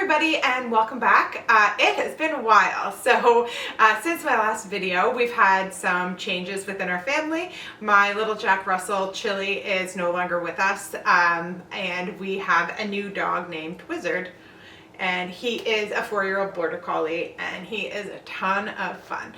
everybody and welcome back. It has been a while. So since my last video, we've had some changes within our family. My little Jack Russell Chili is no longer with us, and we have a new dog named Wizard. And he is a 4-year-old border collie, and he is a ton of fun.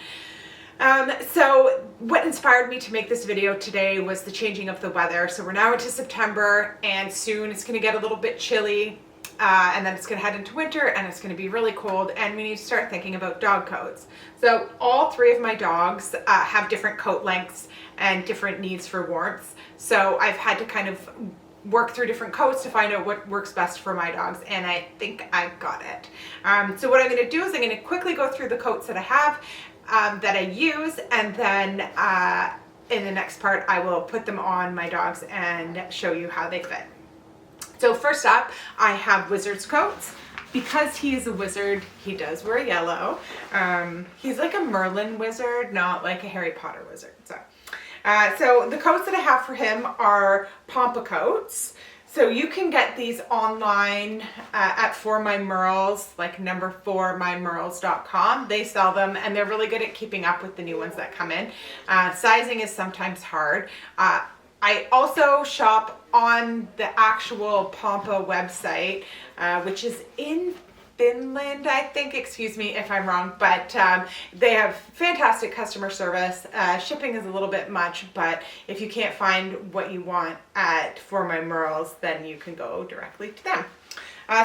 So what inspired me to make this video today was the changing of the weather. So we're now into September, and soon it's going to get a little bit chilly. And then it's going to head into winter and it's going to be really cold, and we need to start thinking about dog coats. So all three of my dogs have different coat lengths and different needs for warmth. So I've had to kind of work through different coats to find out what works best for my dogs, and I think I've got it. So what I'm going to do is I'm going to quickly go through the coats that I have, that I use, and then in the next part I will put them on my dogs and show you how they fit. So first up, I have Wizard's coats. Because he is a wizard, he does wear yellow. He's like a Merlin wizard, not like a Harry Potter wizard. So the coats that I have for him are Pomppa coats. So you can get these online at For My Merles, like number 4mymerles.com. They sell them, and they're really good at keeping up with the new ones that come in. Sizing is sometimes hard. I also shop on the actual Pomppa website, which is in Finland, I think. Excuse me if I'm wrong, but they have fantastic customer service. Shipping is a little bit much, but if you can't find what you want at For My Merles, then you can go directly to them.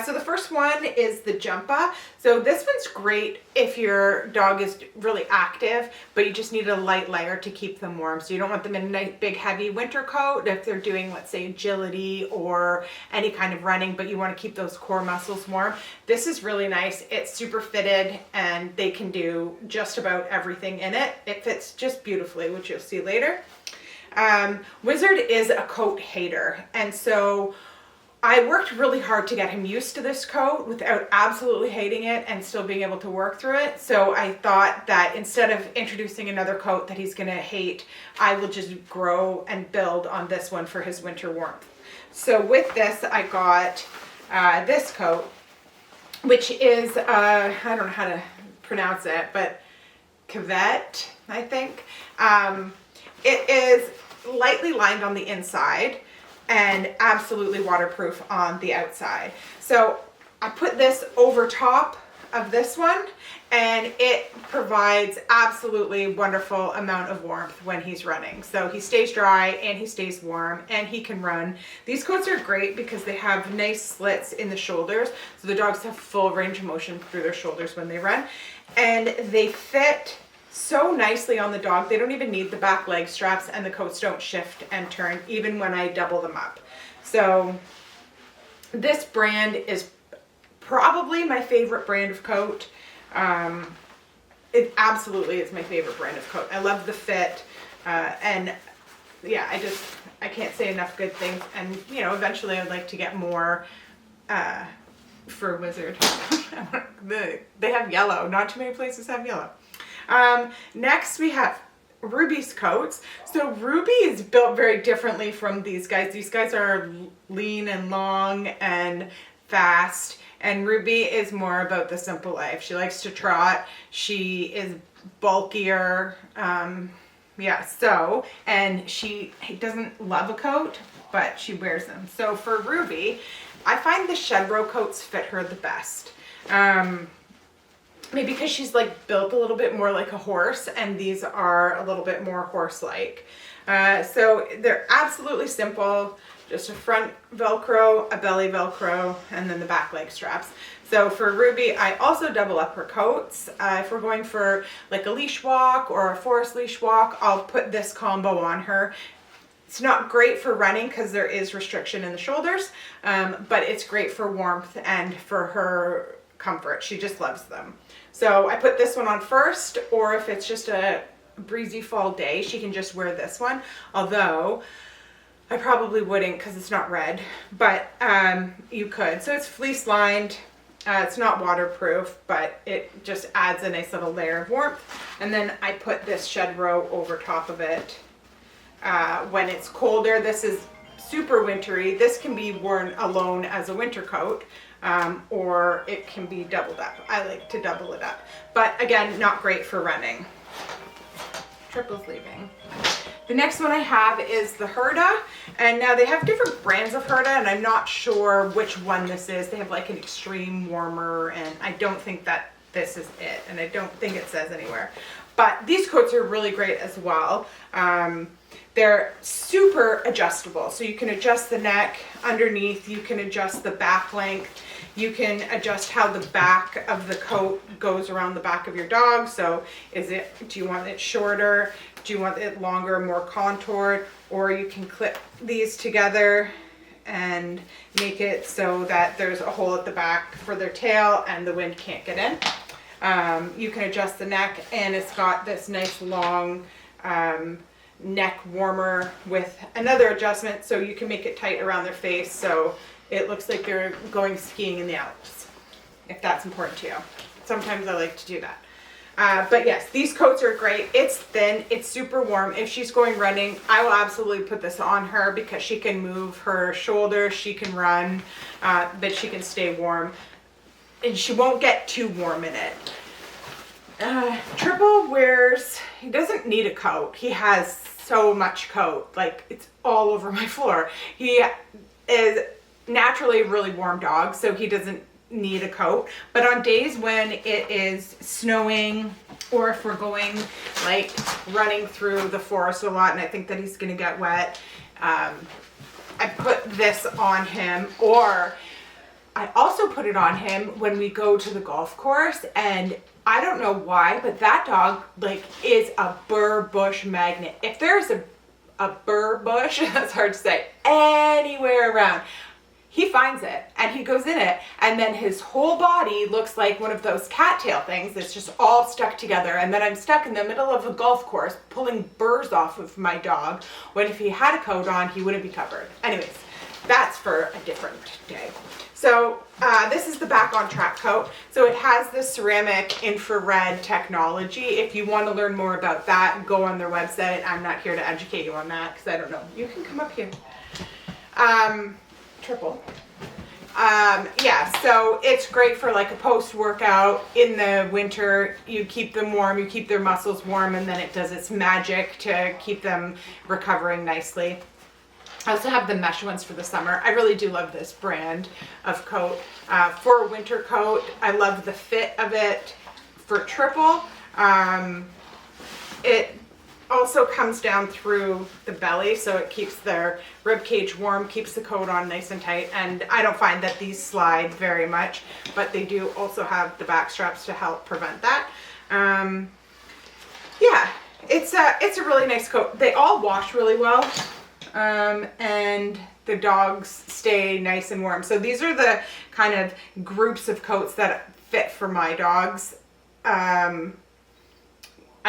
So the first one is the Jumpa. So this one's great if your dog is really active, but you just need a light layer to keep them warm. So you don't want them in a big heavy winter coat if they're doing, let's say, agility or any kind of running, but you want to keep those core muscles warm. This is really nice. It's super fitted, and they can do just about everything in it. It fits just beautifully, which you'll see later. Wizard is a coat hater, and so I worked really hard to get him used to this coat without absolutely hating it and still being able to work through it. So I thought that instead of introducing another coat that he's going to hate, I will just grow and build on this one for his winter warmth. So with this, I got this coat, which is, I don't know how to pronounce it, but cavette, I think. It is lightly lined on the inside and absolutely waterproof on the outside. So I put this over top of this one, and it provides absolutely wonderful amount of warmth when he's running. So he stays dry and he stays warm and he can run. These coats are great because they have nice slits in the shoulders, so the dogs have full range of motion through their shoulders when they run, and they fit so nicely on the dog. They don't even need the back leg straps, and the coats don't shift and turn even when I double them up. So this brand is probably my favorite brand of coat. It absolutely is my favorite brand of coat. I love the fit, and yeah, I can't say enough good things. And you know, eventually I'd like to get more for Wizard. They have yellow. Not too many places have yellow. Next we have Ruby's coats. So Ruby is built very differently from these guys. These guys are lean and long and fast, and Ruby is more about the simple life. She likes to trot. She is bulkier. And she doesn't love a coat, but she wears them. So for Ruby, I find the Shedrow coats fit her the best. Maybe because she's like built a little bit more like a horse, and these are a little bit more horse-like. So they're absolutely simple, just a front Velcro, a belly Velcro, and then the back leg straps. So for Ruby, I also double up her coats. If we're going for like a leash walk or a forest leash walk, I'll put this combo on her. It's not great for running because there is restriction in the shoulders, but it's great for warmth and for her comfort. She just loves them. So I put this one on first, or if it's just a breezy fall day, she can just wear this one. Although I probably wouldn't because it's not red, but you could. So it's fleece lined. It's not waterproof, but it just adds a nice little layer of warmth. And then I put this Shedrow over top of it when it's colder. This is super wintry. This can be worn alone as a winter coat. or it can be doubled up. I like to double it up, but again, not great for running. Triple's leaving. The next one I have is the Hurtta, and now they have different brands of Hurtta, and I'm not sure which one this is. They have like an extreme warmer, and I don't think that this is it, and I don't think it says anywhere. But these coats are really great as well. They're super adjustable, so you can adjust the neck underneath, you can adjust the back length, you can adjust how the back of the coat goes around the back of your dog. So do you want it shorter? Do you want it longer, more contoured? Or you can clip these together and make it so that there's a hole at the back for their tail and the wind can't get in. You can adjust the neck, and it's got this nice long neck warmer with another adjustment, so you can make it tight around their face so it looks like they're going skiing in the Alps, if that's important to you. Sometimes I like to do that. But yes, these coats are great. It's thin, it's super warm. If she's going running, I will absolutely put this on her because she can move her shoulders, she can run, but she can stay warm. And she won't get too warm in it. Triple wears, he doesn't need a coat. He has so much coat, like it's all over my floor. He is naturally a really warm dog, so he doesn't need a coat. But on days when it is snowing, or if we're going like running through the forest a lot and I think that he's gonna get wet, I put this on him, or I also put it on him when we go to the golf course, and I don't know why, but that dog like is a burr bush magnet. If there's a burr bush, that's hard to say, anywhere around, he finds it and he goes in it, and then his whole body looks like one of those cattail things that's just all stuck together, and then I'm stuck in the middle of a golf course pulling burrs off of my dog, when if he had a coat on, he wouldn't be covered. Anyways, that's for a different day. So this is the Back on Track coat. So it has the ceramic infrared technology. If you want to learn more about that, go on their website. I'm not here to educate you on that because I don't know. You can come up here. Triple. Yeah, so it's great for like a post-workout in the winter. You keep them warm, you keep their muscles warm, and then it does its magic to keep them recovering nicely. I also have the mesh ones for the summer. I really do love this brand of coat. For a winter coat, I love the fit of it. For Triple, it also comes down through the belly, so it keeps their rib cage warm, keeps the coat on nice and tight, and I don't find that these slide very much, but they do also have the back straps to help prevent that. Yeah, it's a really nice coat. They all wash really well. And the dogs stay nice and warm. So these are the kind of groups of coats that fit for my dogs. I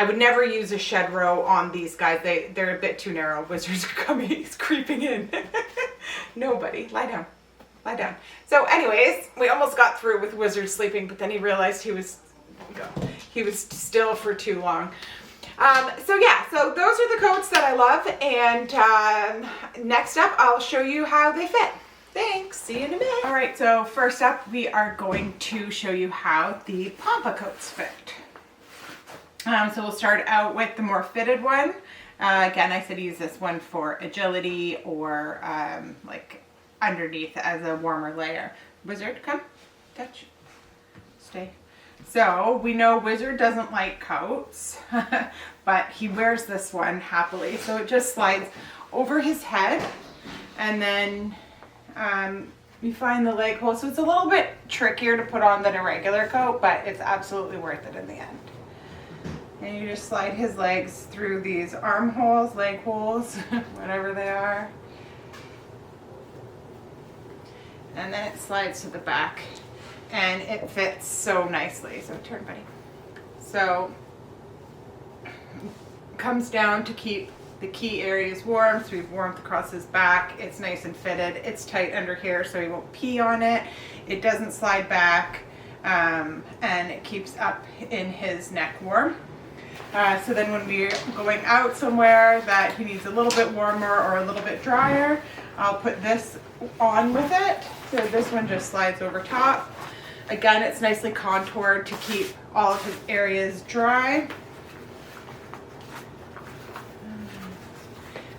would never use a Shedrow on these guys. They're a bit too narrow. Wizard's coming, he's creeping in. Nobody, lie down, lie down. So anyways, we almost got through with Wizard sleeping, but then he realized he was still for too long. So yeah, so those are the coats that I love, and next up I'll show you how they fit. Thanks, see you in a minute. All right, so first up we are going to show you how the Pomppa coats fit. So we'll start out with the more fitted one. Again, I said use this one for agility or like underneath as a warmer layer. Wizard, come, touch, stay. So we know Wizard doesn't like coats, but he wears this one happily. So it just slides over his head, and then you find the leg hole. So it's a little bit trickier to put on than a regular coat, but it's absolutely worth it in the end. And you just slide his legs through these armholes, leg holes, whatever they are. And then it slides to the back. And it fits so nicely. So turn, buddy. So comes down to keep the key areas warm, so we have warmth across his back. It's nice and fitted. It's tight under here, so he won't pee on it. It doesn't slide back, and it keeps up in his neck warm. So then when we're going out somewhere that he needs a little bit warmer or a little bit drier, I'll put this on with it. So this one just slides over top. Again, it's nicely contoured to keep all of his areas dry.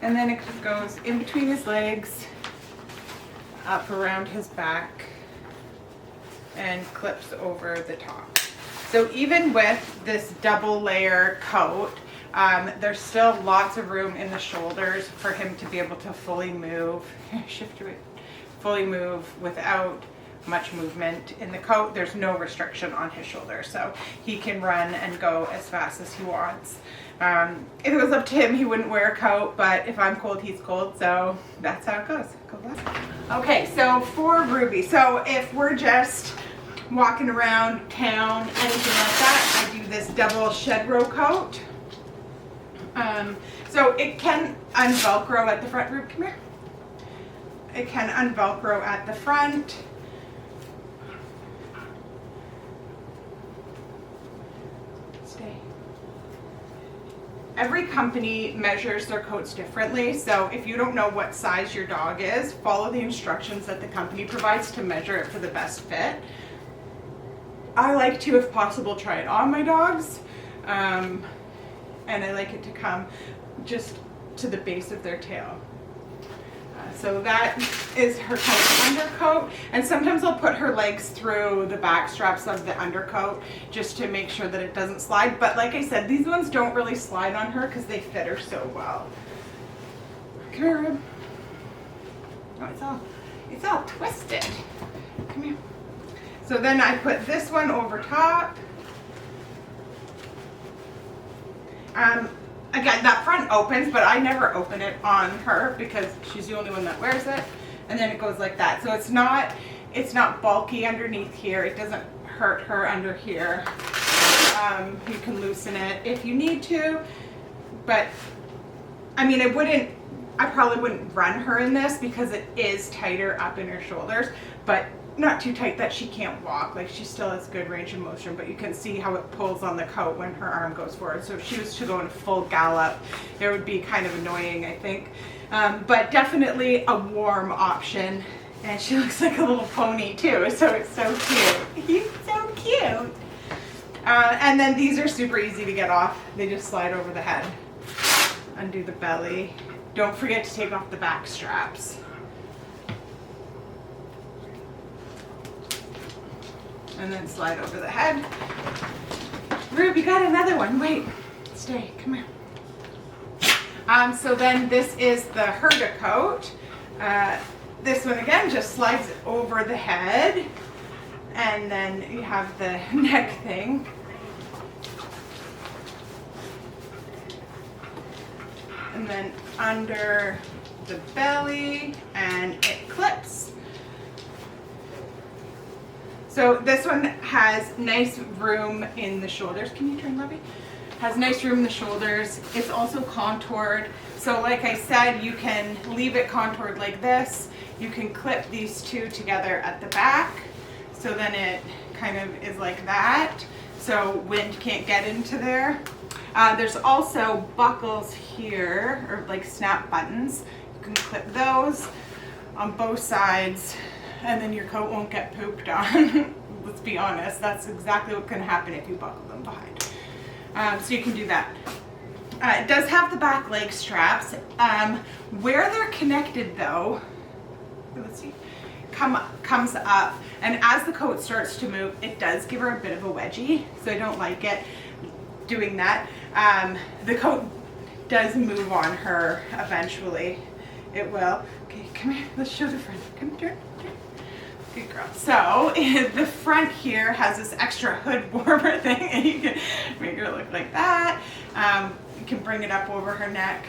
And then it goes in between his legs, up around his back, and clips over the top. So even with this double layer coat, there's still lots of room in the shoulders for him to be able to fully move, shift to it, fully move without much movement in the coat. There's no restriction on his shoulders, so he can run and go as fast as he wants. If it was up to him, he wouldn't wear a coat, but if I'm cold, he's cold, so that's how it goes. Okay, so for Ruby, so if we're just walking around town, anything like that, I do this double Shedrow coat. So it can unvelcro at the front. Ruby, come here. It can unvelcro at the front. Stay. Every company measures their coats differently, so if you don't know what size your dog is, follow the instructions that the company provides to measure it for the best fit. I like to, if possible, try it on my dogs, and I like it to come just to the base of their tail. So that is her kind of undercoat, and sometimes I'll put her legs through the back straps of the undercoat just to make sure that it doesn't slide. But like I said, these ones don't really slide on her because they fit her so well. Come here, Rib. Oh, it's all twisted. Come here. So then I put this one over top. Again, that front opens, but I never open it on her because she's the only one that wears it. And then it goes like that. So it's not bulky underneath here. It doesn't hurt her under here. You can loosen it if you need to, but I mean, I probably wouldn't run her in this because it is tighter up in her shoulders, but not too tight that she can't walk. Like, she still has good range of motion, but you can see how it pulls on the coat when her arm goes forward. So if she was to go in full gallop, it would be kind of annoying, I think. But definitely a warm option. And she looks like a little pony too, so it's so cute. He's so cute. And then these are super easy to get off. They just slide over the head, undo the belly. Don't forget to take off the back straps. And then slide over the head. Rube, you got another one. Wait, stay, come here. So then this is the Hurtta coat. This one again just slides over the head. And then you have the neck thing. And then under the belly, and it clips. So this one has nice room in the shoulders. Can you turn, Lovey? Has nice room in the shoulders. It's also contoured. So like I said, you can leave it contoured like this. You can clip these two together at the back. So then it kind of is like that. So wind can't get into there. There's also buckles here, or like snap buttons. You can clip those on both sides, and then your coat won't get pooped on. Let's be honest, that's exactly what can happen if you buckle them behind. So you can do that. It does have the back leg straps. Where they're connected though, let's see, comes up, and as the coat starts to move, it does give her a bit of a wedgie, so I don't like it doing that. The coat does move on her eventually. It will. Okay, come here, let's show the front. Come turn. Good girl. So the front here has this extra hood warmer thing, and you can make her look like that. You can bring it up over her neck,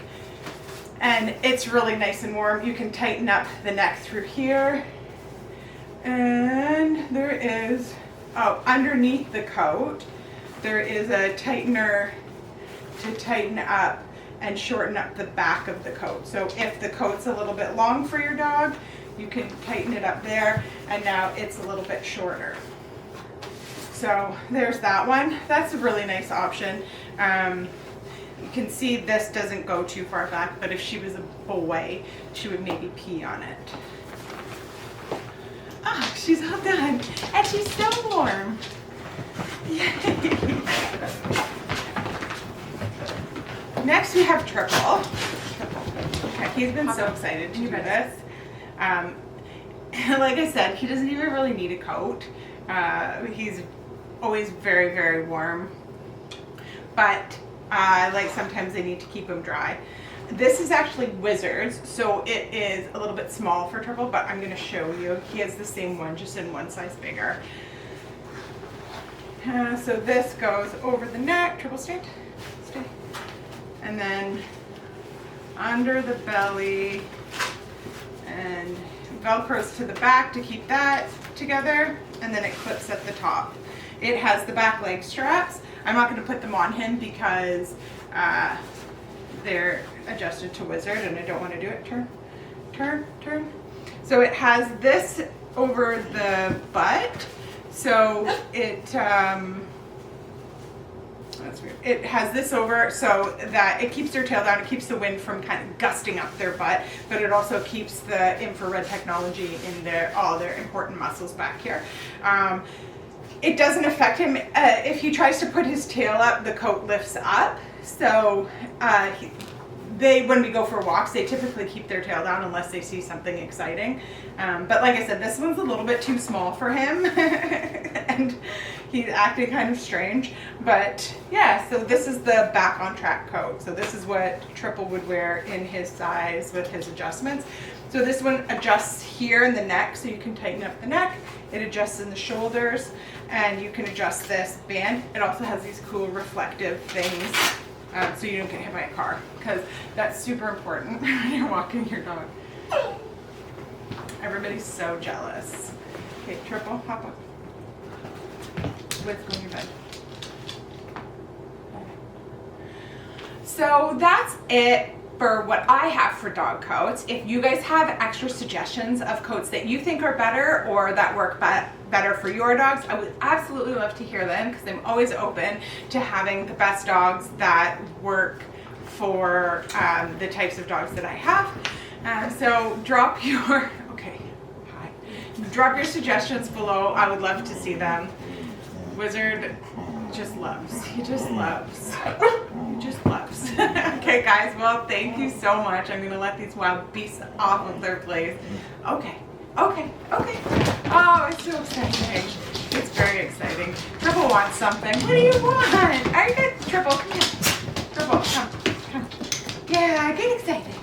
and it's really nice and warm. You can tighten up the neck through here, and there is, underneath the coat, there is a tightener to tighten up and shorten up the back of the coat. So if the coat's a little bit long for your dog, you can tighten it up there, and now it's a little bit shorter. So there's that one. That's a really nice option. You can see this doesn't go too far back, but if she was a boy, she would maybe pee on it. Oh, she's all done. And she's so warm. Yay. Next we have Triple. Okay, he's been so excited to do this. Like I said, he doesn't even really need a coat. He's always very, very warm. But like sometimes they need to keep him dry. This is actually Wizard's, so it is a little bit small for Triple, but I'm going to show you. He has the same one, just in one size bigger. So this goes over the neck. Triple, stay. And then under the belly, and Velcros to the back to keep that together, and then it clips at the top. It has the back leg straps. I'm not going to put them on him because they're adjusted to Wizard and I don't want to do it. Turn. So it has this over the butt, so it that's weird. It has this over so that it keeps their tail down. It keeps the wind from kind of gusting up their butt, but it also keeps the infrared technology in all their important muscles back here. It doesn't affect him. If he tries to put his tail up, the coat lifts up. So when we go for walks, they typically keep their tail down unless they see something exciting. But like I said, this one's a little bit too small for him. And he's acting kind of strange. But yeah, so this is the back on track coat. So this is what Triple would wear in his size with his adjustments. So this one adjusts here in the neck, so you can tighten up the neck. It adjusts in the shoulders, and you can adjust this band. It also has these cool reflective things, so you don't get hit by a car, because that's super important when you're walking your dog. Everybody's so jealous. Okay, Triple, hop up. Let's go in your bed. So that's it for what I have for dog coats. If you guys have extra suggestions of coats that you think are better or that work better for your dogs, I would absolutely love to hear them, because I'm always open to having the best dogs that work for the types of dogs that I have. So drop your suggestions below. I would love to see them. Wizard just loves. He just loves. He just loves. Okay, guys. Well, thank you so much. I'm gonna let these wild beasts off of their place. Okay. Oh, it's so exciting. It's very exciting. Triple wants something. What do you want? Are you good? Triple, come here. Triple, come. Yeah, get excited.